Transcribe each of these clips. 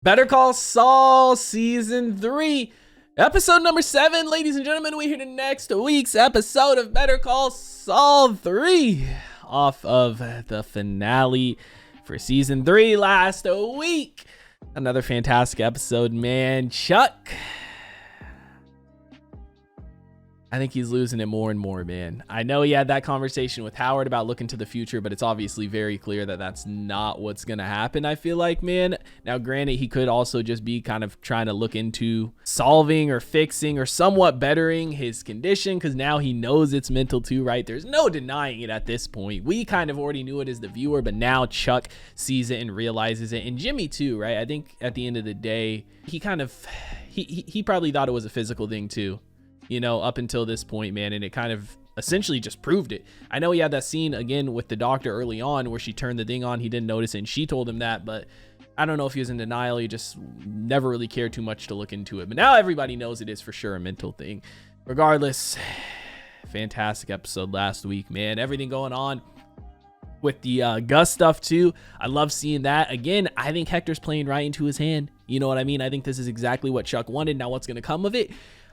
Better Call Saul season 3, episode number 7. Ladies and gentlemen, we're here to next week's episode of Better Call Saul 3 off of the finale for season 3 last week. Another fantastic episode, man. Chuck, I think he's losing it more and more, man. I know he had that conversation with Howard about looking to the future, but it's obviously very clear that that's not what's going to happen, I feel like, man. Now, granted, he could also just be kind of trying to look into solving or fixing or somewhat bettering his condition, because now he knows it's mental too, right? There's no denying it at this point. We kind of already knew it as the viewer, but now Chuck sees it and realizes it. And Jimmy too, right? I think at the end of the day, he kind of, he probably thought it was a physical thing too. You know, up until this point, man, and it kind of essentially just proved it. I know he had that scene again with the doctor early on where she turned the thing on, he didn't notice it, and she told him that, but I don't know if he was in denial. He just never really cared too much to look into it. But now everybody knows it is for sure a mental thing. Regardless, fantastic episode last week, man. Everything going on with the Gus stuff too. I love seeing that. Again, I think Hector's playing right into his hand. You know what I mean? I think this is exactly what Chuck wanted. Now what's going to come of it?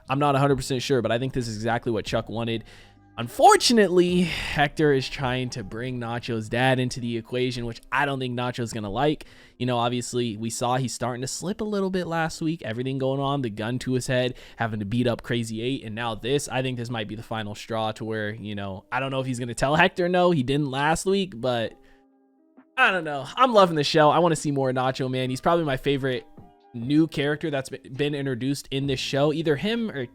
I'm not 100% sure, but I think this is exactly what Chuck wanted. Unfortunately, Hector is trying to bring Nacho's dad into the equation, which I don't think Nacho's going to like. You know, obviously, we saw he's starting to slip a little bit last week. Everything going on, the gun to his head, having to beat up Crazy 8, and now this. I think this might be the final straw to where, you know, I don't know if he's going to tell Hector no, he didn't last week, but I don't know. I'm loving the show. I want to see more Nacho, man. He's probably my favorite new character that's been introduced in this show. Either him or,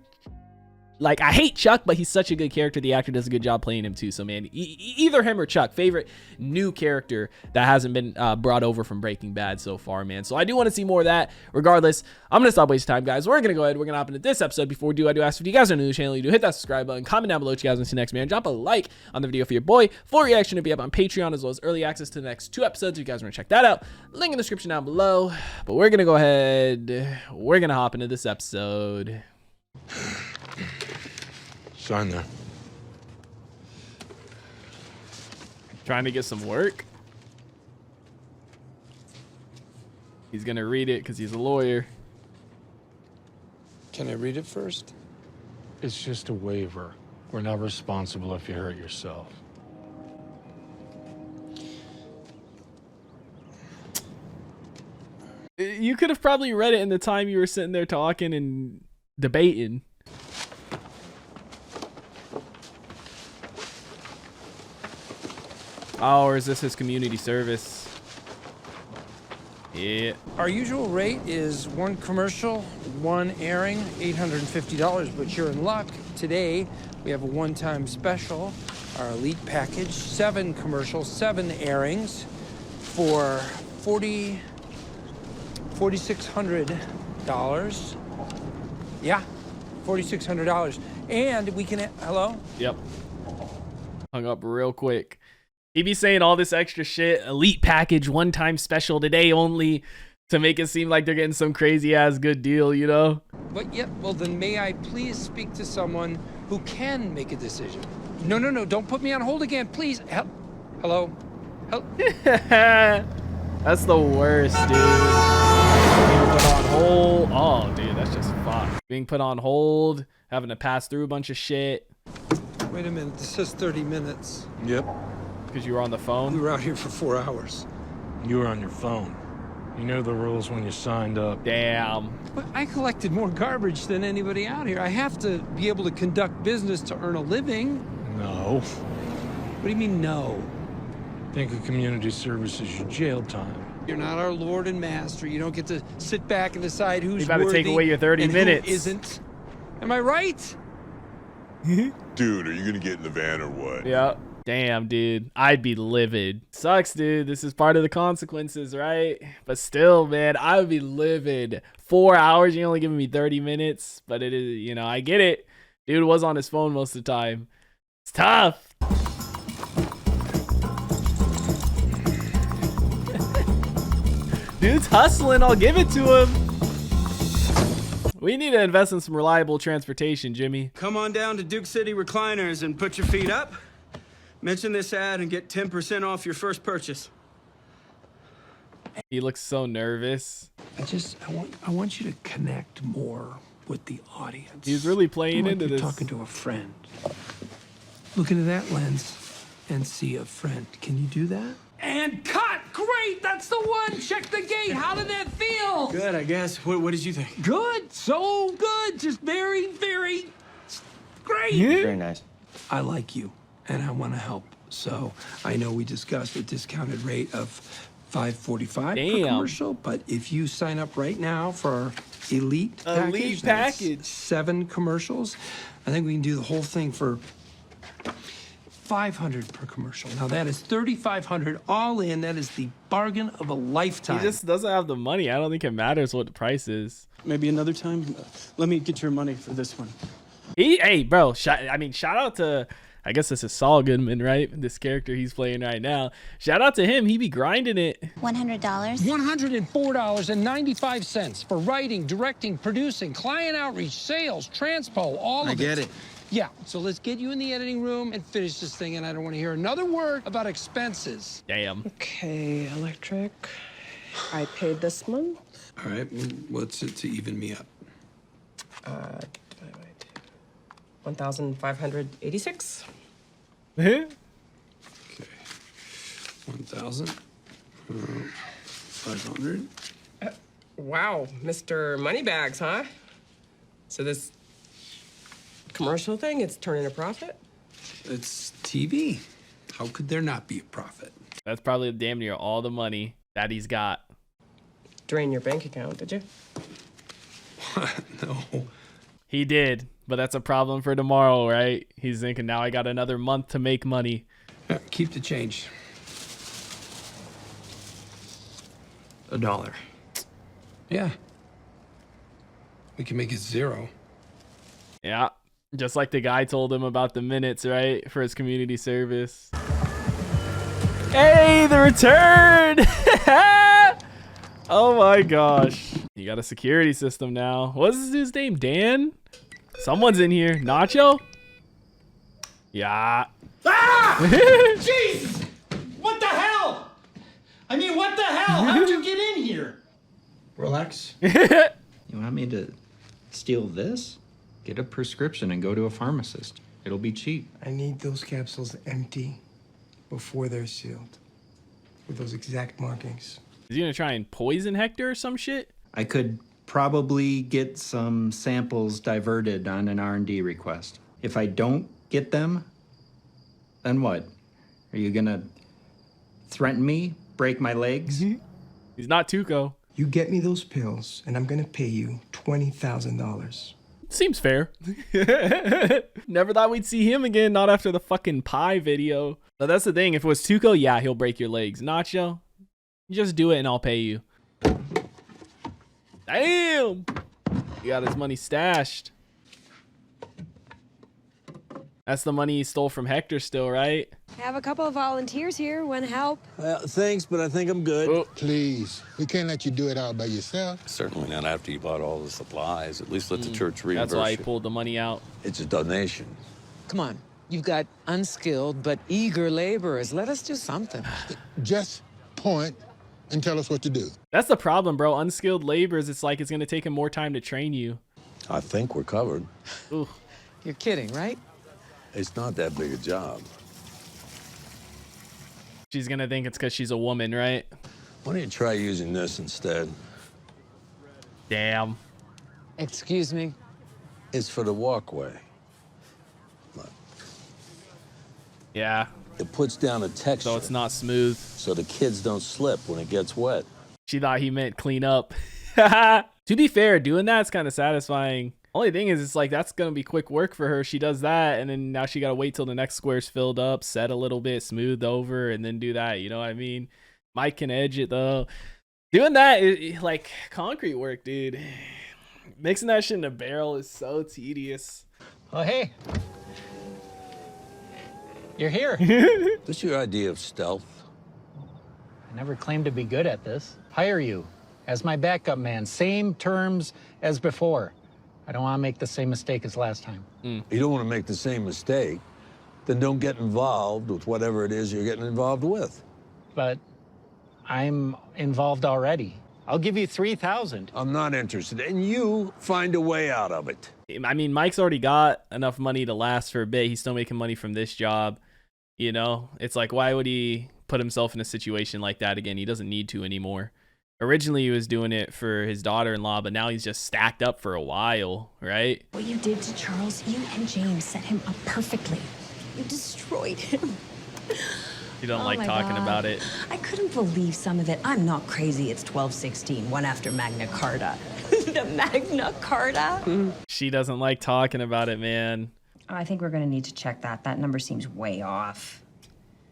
like, I hate Chuck, but he's such a good character. The actor does a good job playing him too. So, man, either him or Chuck, favorite new character that hasn't been brought over from Breaking Bad so far, man. So I do want to see more of that. Regardless, I'm gonna stop wasting time, guys. We're gonna go ahead. We're gonna hop into this episode. Before we do, I do ask if you guys are new to the channel, you do hit that subscribe button, comment down below what you guys want to see next, man. Drop a like on the video for your boy. Full reaction to be up on Patreon, as well as early access to the next 2 episodes. If you guys want to check that out, link in the description down below. But we're gonna go ahead. We're gonna hop into this episode. Sign there. Trying to get some work. He's gonna read it because he's a lawyer. Can I read it first? It's just a waiver. We're not responsible if you hurt yourself. You could have probably read it in the time you were sitting there talking and debating. Oh, or is this his community service? Yeah. Our usual rate is 1 commercial, 1 airing, $850, but you're in luck. Today, we have a one-time special, our elite package, 7 commercials, 7 airings for $4,600. Yeah, $4,600. And we can, hello? Yep. Hung up real quick. He be saying all this extra shit, elite package, one-time special, today only, to make it seem like they're getting some crazy-ass good deal, you know? But yeah, well then may I please speak to someone who can make a decision? No, don't put me on hold again, please. Hello? That's the worst, dude. Being put on hold. Oh, dude, that's just fucked. Being put on hold, having to pass through a bunch of shit. Wait a minute, this says 30 minutes. Yep. Because you were on the phone? We were out here for 4 hours. You were on your phone. You know the rules when you signed up. Damn. But I collected more garbage than anybody out here. I have to be able to conduct business to earn a living. No. What do you mean, no? Think of community service as your jail time. You're not our Lord and Master. You don't get to sit back and decide who's about to take away your 30 and minutes. who isn't. Am I right? Dude, are you gonna get in the van or what? Yep. Damn, dude. I'd be livid. Sucks, dude. This is part of the consequences, right? But still, man, I would be livid. 4 hours, you're only giving me 30 minutes. But it is, you know, I get it. Dude was on his phone most of the time. It's tough. Dude's hustling. I'll give it to him. We need to invest in some reliable transportation, Jimmy. Come on down to Duke City Recliners and put your feet up. Mention this ad and get 10% off your first purchase. He looks so nervous. I want you to connect more with the audience. He's really playing Like into you're this. talking to a friend. Look into that lens and see a friend. Can you do that? And cut! Great! That's the one! Check the gate! How did that feel? Good, I guess. What did you think? Good! So good! Just very, very great! Very nice. I like you, and I want to help. So I know we discussed a discounted rate of $5.45 per Damn. commercial, but if you sign up right now for our elite Elite that's package. 7 commercials, I think we can do the whole thing for $500 per commercial. Now that is $3,500 all in. That is the bargain of a lifetime. He just doesn't have the money. I don't think it matters what the price is. Maybe another time. Let me get your money for this one. Hey, bro. Shout out to, I guess this is Saul Goodman, right? This character he's playing right now. Shout out to him. He be grinding it. $100. $104.95 for writing, directing, producing, client outreach, sales, transpo, all of it. I get it. Yeah, so let's get you in the editing room and finish this thing, and I don't want to hear another word about expenses. Damn. Okay, electric. I paid this month. All right, what's it to even me up? Divided by 1,586. Okay, 1,500. Wow, Mr. Moneybags, huh? So this commercial thing, it's turning a profit? It's TV. How could there not be a profit? That's probably damn near all the money that he's got. Drain your bank account, did you? No. He did, but that's a problem for tomorrow, right? He's thinking, now I got another month to make money. Keep the change. $1. Yeah. We can make it 0. Yeah. Just like the guy told him about the minutes, right? For his community service. Hey, the return! Oh my gosh. You got a security system now. What's this dude's name? Dan? Someone's in here. Nacho? Yeah. Ah! Jeez! What the hell? I mean, what the hell? How'd you get in here? Relax. You want me to steal this? Get a prescription and go to a pharmacist. It'll be cheap. I need those capsules empty before they're sealed. With those exact markings. Is he gonna try and poison Hector or some shit? I could probably get some samples diverted on an R&D request. If I don't get them, then what? Are you gonna threaten me? Break my legs? He's not Tuco. You get me those pills, and I'm gonna pay you $20,000. Seems fair. Never thought we'd see him again, not after the fucking pie video. But that's the thing, if it was Tuco, yeah, he'll break your legs. Nacho, you just do it and I'll pay you. Damn! He got his money stashed. That's the money he stole from Hector still, right? I have a couple of volunteers here. Want to help? Thanks, but I think I'm good. Oh. Please, we can't let you do it all by yourself. Certainly not after you bought all the supplies. At least let the church reimburse That's why he you. pulled the money out. It's a donation. Come on. You've got unskilled but eager laborers. Let us do something. Just point and tell us what to do. That's the problem, bro. Unskilled laborers, it's like it's going to take him more time to train you. I think we're covered. Ooh. You're kidding, right? It's not that big a job. She's going to think it's because she's a woman, right? Why don't you try using this instead? Damn. Excuse me? It's for the walkway. Look. Yeah. It puts down a texture So it's not smooth. so the kids don't slip when it gets wet. She thought he meant clean up. To be fair, doing that's kind of satisfying. Only thing is, it's like, that's going to be quick work for her. She does that, and then now she got to wait till the next square's filled up, set a little bit, smooth over, and then do that. You know what I mean? Mike can edge it, though. Doing that is like concrete work, dude. Mixing that shit in a barrel is so tedious. Oh, hey. You're here. What's your idea of stealth? I never claimed to be good at this. Hire you as my backup man. Same terms as before. I don't want to make the same mistake as last time. You don't want to make the same mistake, then don't get involved with whatever it is you're getting involved with. But I'm involved already. I'll give you 3,000. I'm not interested. And you find a way out of it. I mean, Mike's already got enough money to last for a bit. He's still making money from this job. You know, it's like, why would he put himself in a situation like that again? He doesn't need to anymore. Originally, he was doing it for his daughter-in-law, but now he's just stacked up for a while, right? What you did to Charles, you and James set him up perfectly. You destroyed him. You don't like talking about it. I couldn't believe some of it. I'm not crazy. It's 1216, one after Magna Carta. The Magna Carta? She doesn't like talking about it, man. I think we're gonna need to check that. That number seems way off.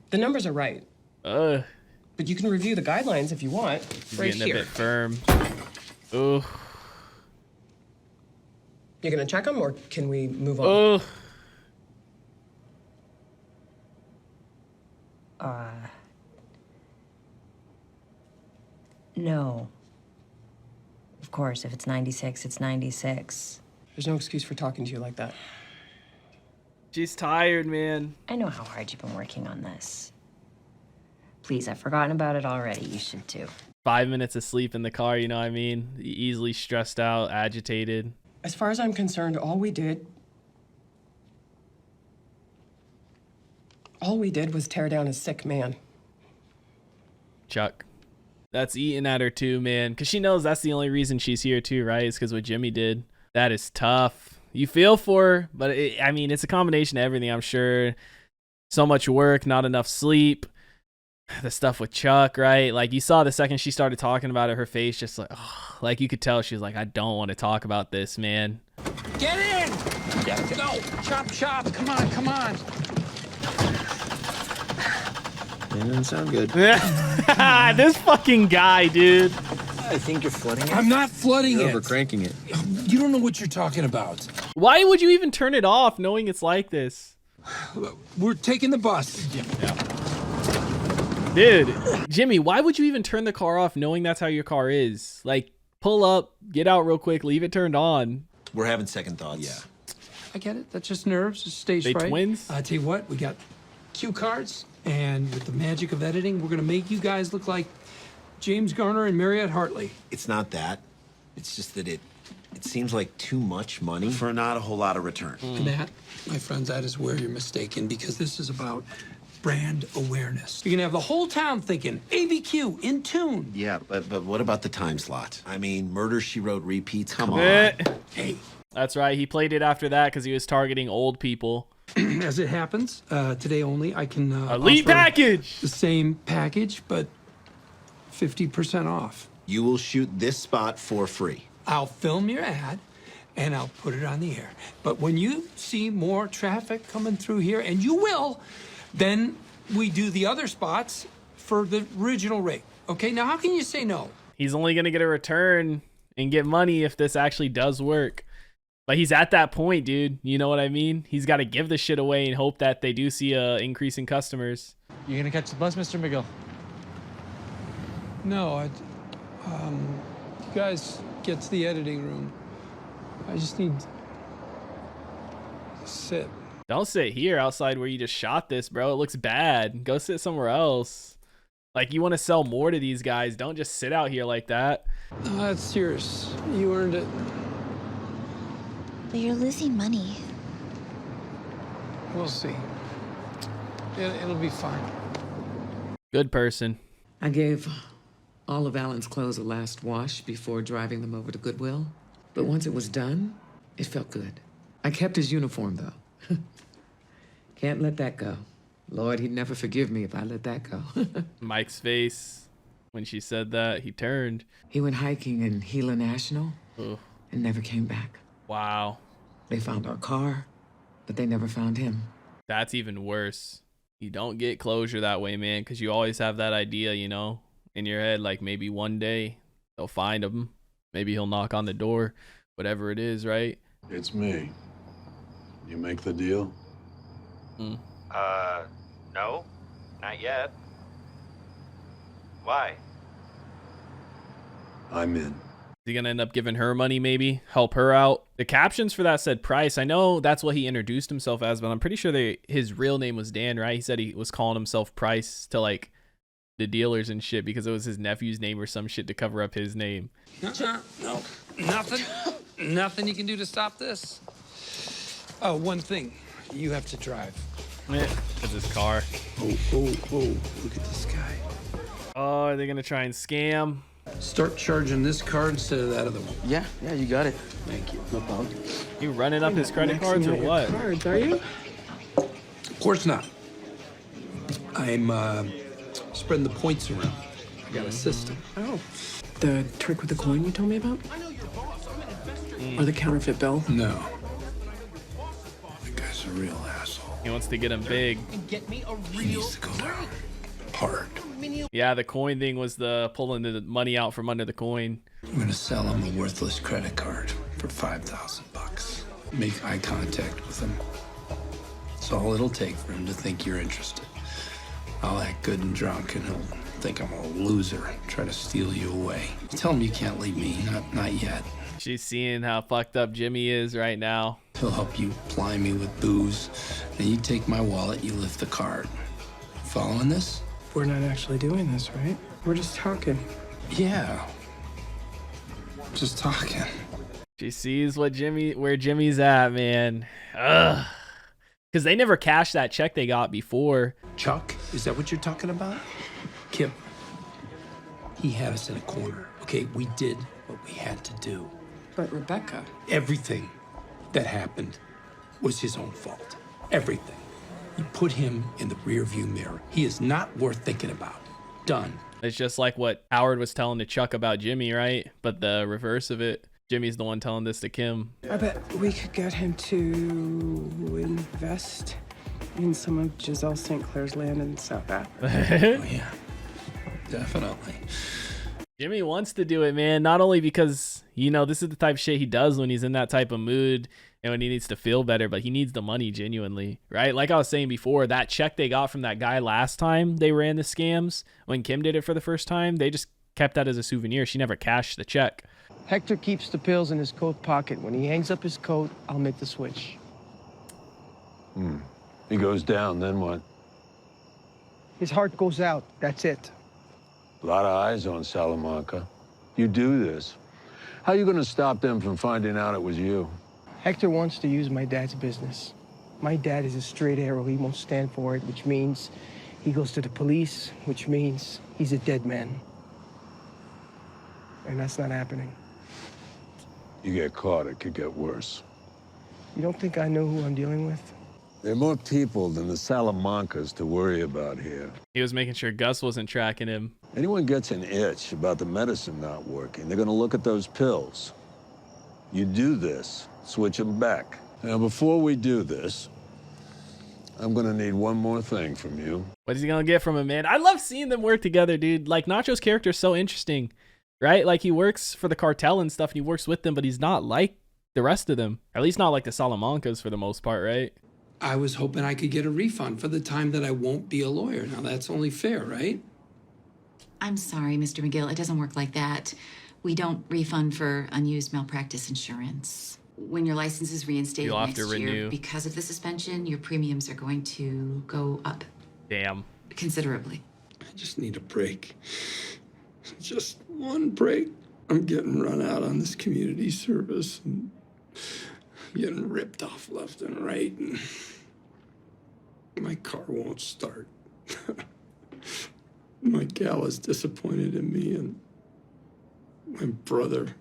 The numbers are right. But you can review the guidelines if you want. He's Right getting here. a bit firm. Ooh. You're gonna check them, or can we move on? No. Of course, if it's 96, it's 96. There's no excuse for talking to you like that. She's tired, man. I know how hard you've been working on this. Please, I've forgotten about it already. You should too. 5 minutes of sleep in the car, you know what I mean? Easily stressed out, agitated. As far as I'm concerned, all we did was tear down a sick man. Chuck. That's eating at her too, man. Because she knows that's the only reason she's here too, right? Is because what Jimmy did. That is tough. You feel for her, but I mean, it's a combination of everything, I'm sure. So much work, not enough sleep. The stuff with Chuck, right? Like, you saw the second she started talking about it, her face just like, oh, like you could tell she was like, I don't want to talk about this, man. Get in! No! Chop, chop! Come on, come on! That doesn't sound good. This fucking guy, dude. I think you're flooding it. I'm not flooding You're it. overcranking it. You don't know what you're talking about. Why would you even turn it off knowing it's like this? We're taking the bus. Dude, Jimmy, why would you even turn the car off knowing that's how your car is? Like, pull up, get out real quick, leave it turned on. We're having second thoughts. Yeah. I get it. That's just nerves. Just stage They fright. twins? I tell you what, we got cue cards, and with the magic of editing, we're gonna make you guys look like James Garner and Mariette Hartley. It's not that. It's just that it seems like too much money for not a whole lot of return. And that, my friends, that is where you're mistaken, because this is about brand awareness. You're gonna have the whole town thinking ABQ in tune. Yeah, but what about the time slot? I mean, Murder, She Wrote repeats. Come on. Hey, That's right. He played it after that because he was targeting old people. as it happens, today only, I can Elite offer package. the same package, but 50% off. You will shoot this spot for free. I'll film your ad, and I'll put it on the air. But when you see more traffic coming through here, and you will, then we do the other spots for the original rate. Okay, now how can you say no? He's only going to get a return and get money if this actually does work. But he's at that point, dude. You know what I mean? He's got to give this shit away and hope that they do see a increase in customers. You gonna catch the bus, Mr. McGill? No, you guys get to the editing room. I just need to sit. Don't sit here outside where you just shot this, bro. It looks bad. Go sit somewhere else. Like, you want to sell more to these guys. Don't just sit out here like that. No, that's yours. You earned it. But you're losing money. We'll see. It'll be fine. Good person. I gave all of Alan's clothes a last wash before driving them over to Goodwill. But once it was done, it felt good. I kept his uniform, though. Can't let that go. Lord, he'd never forgive me if I let that go. Mike's face when she said that, he turned. He went hiking in Gila National Ugh. and never came back. Wow. They found our car, but they never found him. That's even worse. You don't get closure that way, man, because you always have that idea, you know, in your head, like maybe one day they'll find him. Maybe he'll knock on the door, whatever it is, right? It's me. You make the deal? No, not yet. Why? I'm in. Is he going to end up giving her money, maybe? Help her out? The captions for that said Price. I know that's what he introduced himself as, but I'm pretty sure his real name was Dan, right? He said he was calling himself Price to, like, the dealers and shit because it was his nephew's name or some shit to cover up his name. No, nothing. Nothing you can do to stop this. Oh, one thing. You have to drive. It's his car. Oh, look at this guy. Oh, are they gonna try and scam? Start charging this card instead of that other one. Yeah, you got it. Thank you. No problem. You running up his credit cards or what? Cards, are you? Of course not. I'm spreading the points around. I got a system. Oh. The trick with the coin you told me about? Or the counterfeit bill? No. That guy's a real asshole. He wants to get him big. He needs to go down hard. Yeah, the coin thing was the pulling the money out from under the coin. I'm gonna sell him a worthless credit card for $5,000. Make eye contact with him. That's all it'll take for him to think you're interested. I'll act good and drunk, and he'll think I'm a loser, try to steal you away. Tell him you can't leave me, not yet. She's seeing how fucked up Jimmy is right now. He'll help you ply me with booze, and you take my wallet, you lift the card. Following this? We're not actually doing this, right? We're just talking. Yeah. Just talking. She sees where Jimmy's at, man. Ugh. Because they never cashed that check they got before. Chuck, is that what you're talking about? Kim, he had us in a corner. Okay, we did what we had to do. But Rebecca. Everything that happened was his own fault. Everything. You put him in the rearview mirror. He is not worth thinking about. Done. It's just like what Howard was telling to Chuck about Jimmy, right? But the reverse of it. Jimmy's the one telling this to Kim. I bet we could get him to invest in some of Giselle St. Clair's land in South Africa. Oh, yeah. Definitely. Jimmy wants to do it, man. Not only because, you know, this is the type of shit he does when he's in that type of mood and when he needs to feel better, but he needs the money genuinely, right? Like I was saying before, that check they got from that guy last time they ran the scams, when Kim did it for the first time, they just kept that as a souvenir. She never cashed the check. Hector keeps the pills in his coat pocket. When he hangs up his coat, I'll make the switch. He goes down, then what? His heart goes out. That's it. A lot of eyes on Salamanca. You do this. How are you gonna stop them from finding out it was you? Hector wants to use my dad's business. My dad is a straight arrow. He won't stand for it, which means he goes to the police, which means he's a dead man. And that's not happening. You get caught, it could get worse. You don't think I know who I'm dealing with? There are more people than the Salamancas to worry about here. He was making sure Gus wasn't tracking him. Anyone gets an itch about the medicine not working, they're gonna look at those pills. You do this, switch them back. Now, before we do this, I'm gonna need one more thing from you. What is he gonna get from him, man? I love seeing them work together, dude. Like, Nacho's character is so interesting, right? Like, he works for the cartel and stuff, and he works with them, but he's not like the rest of them. At least not like the Salamancas for the most part, right? I was hoping I could get a refund for the time that I won't be a lawyer. Now, that's only fair, right? I'm sorry, Mr. McGill. It doesn't work like that. We don't refund for unused malpractice insurance. When your license is reinstated You'll have next to year, renew. because of the suspension, your premiums are going to go up Damn. considerably. I just need a break. Just one break. I'm getting run out on this community service and getting ripped off left and right. And my car won't start. My gal is disappointed in me, and my brother.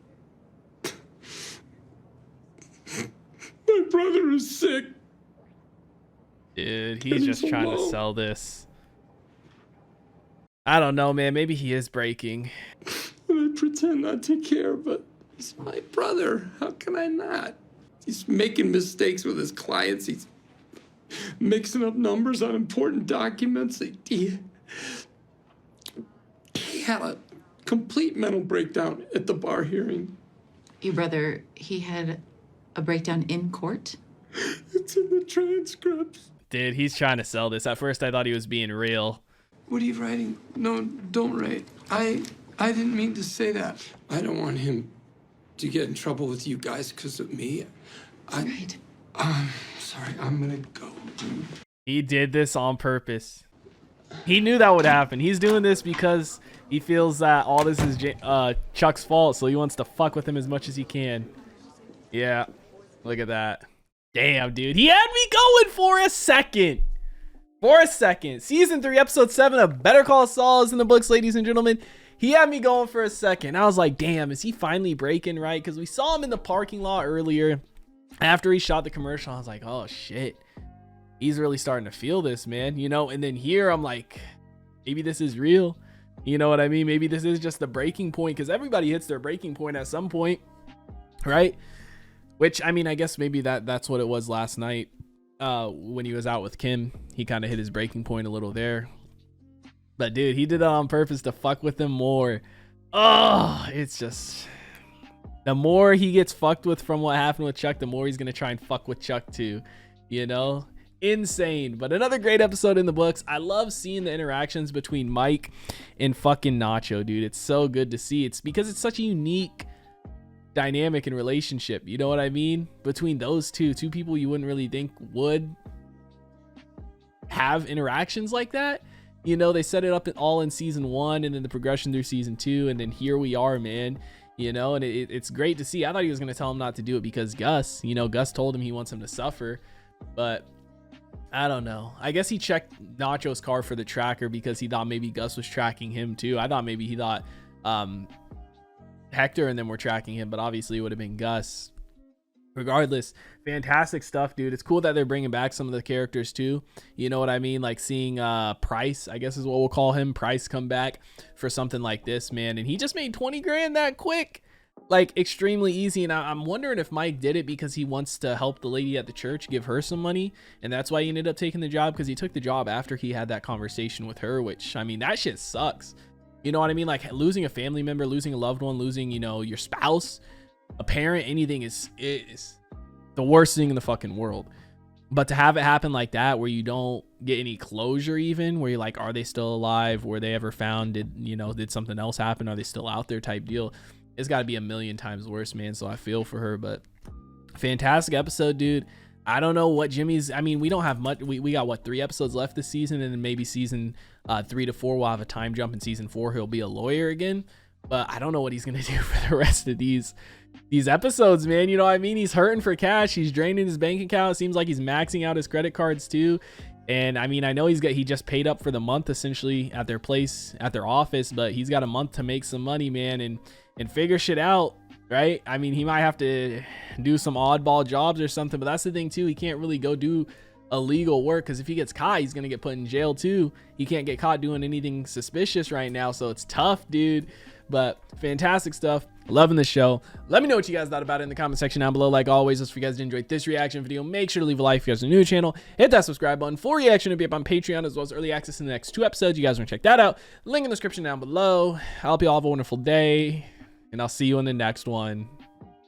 My brother is sick. Dude, he's just trying to sell this. I don't know, man. Maybe he is breaking. And I pretend not to care, but he's my brother. How can I not? He's making mistakes with his clients. He's mixing up numbers on important documents. He had a complete mental breakdown at the bar hearing. Your brother, he had a breakdown in court? It's in the transcripts. Dude, he's trying to sell this. At first, I thought he was being real. What are you writing? No, don't write. I didn't mean to say that. I don't want him to get in trouble with you guys because of me. Sorry, I'm gonna go. He did this on purpose. He knew that would happen. He's doing this because he feels that all this is Chuck's fault, so he wants to fuck with him as much as he can. Yeah, look at that. Damn, dude. He had me going for a second. Season 3, episode 7 of Better Call Saul is in the books, ladies and gentlemen. He had me going for a second. I was like, damn, is he finally breaking right? Because we saw him in the parking lot earlier after he shot the commercial. I was like, oh, shit. He's really starting to feel this, man. You know, and then here I'm like, maybe this is real. You know what I mean? Maybe this is just the breaking point, because everybody hits their breaking point at some point, right? Which, I mean, I guess maybe that's what it was last night when he was out with Kim. He kind of hit his breaking point a little there. But, dude, he did that on purpose to fuck with him more. Oh, it's just... The more he gets fucked with from what happened with Chuck, the more he's going to try and fuck with Chuck too, you know? Insane. But another great episode in the books. I love seeing the interactions between Mike and fucking Nacho, dude. It's so good to see. It's because it's such a unique dynamic and relationship, you know what I mean, between those two people you wouldn't really think would have interactions like that. You know, they set it up all in season 1 and then the progression through season 2, and then here we are, man. You know, and it's great to see. I thought he was going to tell him not to do it because Gus told him he wants him to suffer, but I don't know. I guess he checked Nacho's car for the tracker because he thought maybe Gus was tracking him too. I thought maybe he thought Hector and them were tracking him, but obviously it would have been Gus. Regardless, fantastic stuff, dude. It's cool that they're bringing back some of the characters too. You know what I mean? Like seeing Price, I guess is what we'll call him, Price, come back for something like this, man. And he just made 20 grand that quick, like extremely easy. And I'm wondering if Mike did it because he wants to help the lady at the church, give her some money, and that's why he ended up taking the job, because he took the job after he had that conversation with her, which, I mean, that shit sucks. You know what I mean? Like losing a family member, losing a loved one, losing, you know, your spouse, a parent, anything is the worst thing in the fucking world. But to have it happen like that, where you don't get any closure, even where you're like, are they still alive? Were they ever found? Did something else happen? Are they still out there type deal? It's got to be a million times worse, man. So I feel for her, but fantastic episode, dude. I don't know what Jimmy's, I mean, we don't have much. We got what, 3 episodes left this season, and then maybe season 3 to 4 we'll have a time jump. In season 4 he'll be a lawyer again, but I don't know what he's gonna do for the rest of these episodes, man. You know what I mean? He's hurting for cash. He's draining his bank account. It seems like he's maxing out his credit cards too. And I mean, I know he just paid up for the month essentially at their place, at their office, but he's got a month to make some money, man, and figure shit out, right? I mean, he might have to do some oddball jobs or something, but that's the thing too. He can't really go do illegal work, because if he gets caught, he's gonna get put in jail too. He can't get caught doing anything suspicious right now, so it's tough, dude. But fantastic stuff. Loving the show. Let me know what you guys thought about it in the comment section down below. Like always, if you guys enjoyed this reaction video, make sure to leave a like if you guys are new to the channel. Hit that subscribe button. Full reaction to be up on Patreon, as well as early access in the next 2 episodes. You guys want to check that out. Link in the description down below. I hope you all have a wonderful day, and I'll see you in the next one.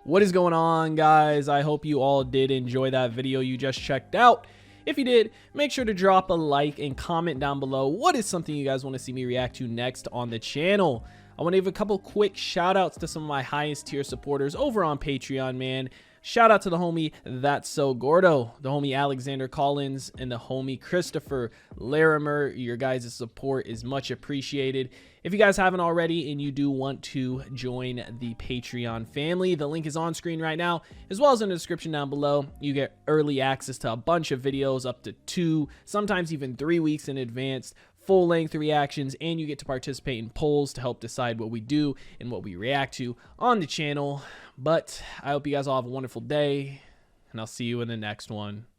What is going on, guys? I hope you all did enjoy that video you just checked out. If you did, make sure to drop a like and comment down below what is something you guys want to see me react to next on the channel. I want to give a couple quick shout outs to some of my highest tier supporters over on Patreon, man. Shout out to the homie That's So Gordo, the homie Alexander Collins, and the homie Christopher Larimer. Your guys' support is much appreciated. If you guys haven't already and you do want to join the Patreon family, the link is on screen right now, as well as in the description down below. You get early access to a bunch of videos, up to 2, sometimes even 3 weeks in advance, full-length reactions, and you get to participate in polls to help decide what we do and what we react to on the channel. But I hope you guys all have a wonderful day, and I'll see you in the next one.